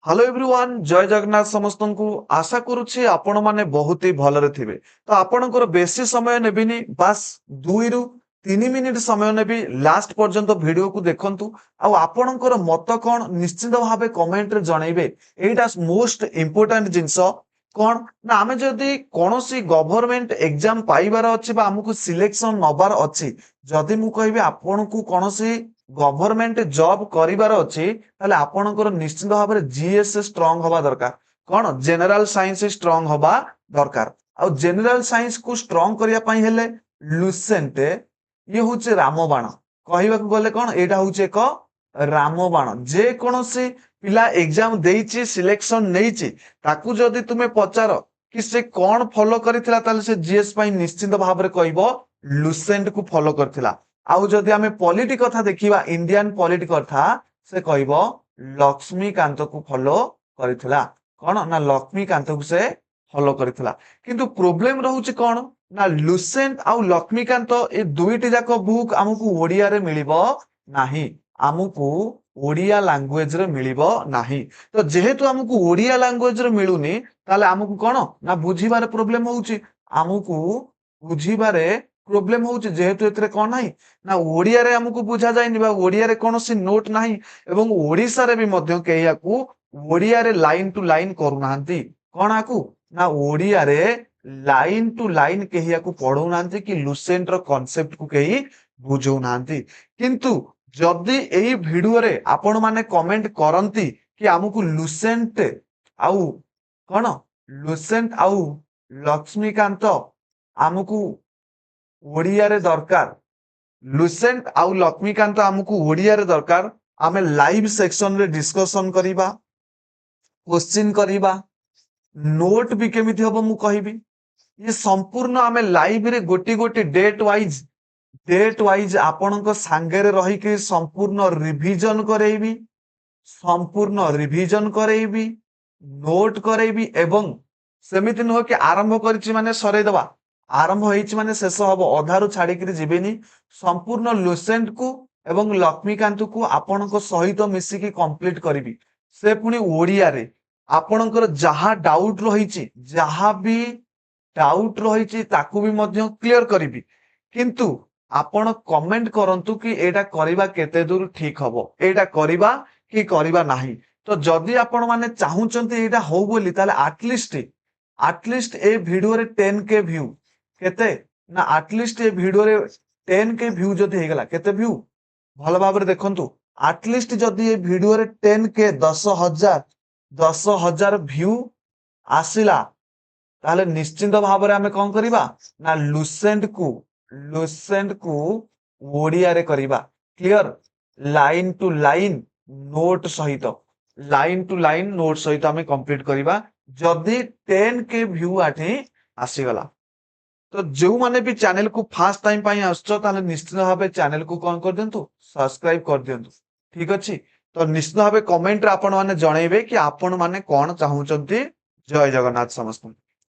Hello everyone जय जगन्नाथ समस्त को आशा करुछि आपण माने बहुत ही भलरे थिबे। तो आपणकर बेसी समय नेबिनी बस 2 ରୁ 3 मिनिट समय नेबी लास्ट पर्यंत वीडियो को देखंतु आ आपणकर मत कोन निश्चित भाबे कमेंट रे जणाइबे। एटा मोस्ट इंपोर्टेंट जिंस कोन ना आमे जदी कोनोसी गवर्नमेंट एग्जाम पाइबार अछि बा हमकु सिलेक्शन नबार अछि जदी मु कहबे आपणकु कोनोसी गवर्नमेंट जॉब करिबार अछि ताले आपणकर निश्चित भाबे जीएस स्ट्रांग होबा दरकार कोन जनरल साइंस स्ट्रांग होबा दरकार आ जनरल साइंस को स्ट्रांग करिया पई हेले लुसेंट ये होचे रामबाण कहबा को गले कोन एटा होचे एक रामबाण जे कोनोसी पिला एग्जाम देइची सिलेक्शन नेइची ताकू जदी तुमे पचार कि से कोन फॉलो करिथिला ताले से जीएस पई निश्चित भाबे कहबो लुसेंट को फॉलो करथिला। आउ जदि आमे पॉलिटी कथा देखिबा इंडियन पॉलिटी कथा से कहबो लक्ष्मीकांत को फॉलो करिथिला कोन ना लक्ष्मीकांत को से फॉलो करिथिला। किंतु प्रॉब्लम रहउची कोन ना लुसेंट आउ लक्ष्मीकांत ए दुईटी जाको बुक हमकु ओडिया रे मिलिबो नाही हमकु ओडिया लैंग्वेज रे मिलिबो नाही। तो जेहेतु हमकु ओडिया लैंग्वेज रे मिलुनी ताले हमकु कोन ना बुझिबारे प्रॉब्लम होउची हमकु बुझिबारे प्रॉब्लम होउची जेहेतु एतरे कोन नाही ना ओडिया रे हमकु बुझा जायनी बा ओडिया रे कोनोसी नोट नाही एवं ओडिसा रे भी मध्य केयाकू ओडिया रे लाइन टू लाइन करू नाहंती कोन आकू ना ओडिया रे लाइन टू लाइन केहियाकू पढौ नाहंती कि लुसेंट रो कांसेप्ट को केही बुझौ नाहंती। किंतु जदी एई वीडियो रे आपण माने कमेंट करंती कि हमकु लुसेंट आउ कोन लुसेंट आउ लक्ष्मीकांत हमकु ओडिया रे दरकार लुसेंट आउ लक्ष्मीकांत हमकु ओडिया रे दरकार आमे लाइव सेक्शन रे डिस्कशन करिबा क्वेश्चन करिबा नोट भी केमिति हबो मु कहिबी ये संपूर्ण आमे लाइव रे गोटी गोटी डेट वाइज आपणक सांगे रे रही के संपूर्ण रिवीजन करेइबी नोट करेइबी एवं सेमिति न हो कि आरंभ करिछि माने सरे दबा आरंभ होइछि माने शेष हबो अधारु छाडी कि जिबेनी संपूर्ण लुसेंट को एवं लक्ष्मीकांत को आपणक सहित मिसी की कंप्लीट करिबी से पुनी ओडिया रे आपणकर जहा डाउट रहिछि जहा भी डाउट रहिछि ताकू भी मध्य क्लियर करिबी। किंतु आपण कमेंट करंतु कि एटा करिबा केते दूर ठीक हबो एटा करिबा कि करिबा नाही। तो जदी आपण माने चाहुचंती एटा हो बोली ताले एटलिस्ट ए वीडियो रे 10K व्यू केते ना एटलिस्ट ए वीडियो रे 10K व्यू जदी हेगला केते व्यू भल भाबरे देखंतु एटलिस्ट जदी ए वीडियो रे 10K 10,000 व्यू आसिला ताले निश्चित भाबरे हमें कोन करिबा ना लुसेंट को ओडिया रे करिबा clear line to line note सहित हमें कंप्लीट करिबा जदी 10K व्यू आठी आसीगला। तो जो माने भी चैनल को फर्स्ट टाइम पाई आछो ताले निश्चित भाबे चैनल को कोन कर दियंतु सब्सक्राइब कर दियंतु ठीक अछि। तो निश्चित भाबे कमेंट रे आपण माने जणाइबे कि आपण माने कोन चाहुचंती। जय जगन्नाथ समस्त।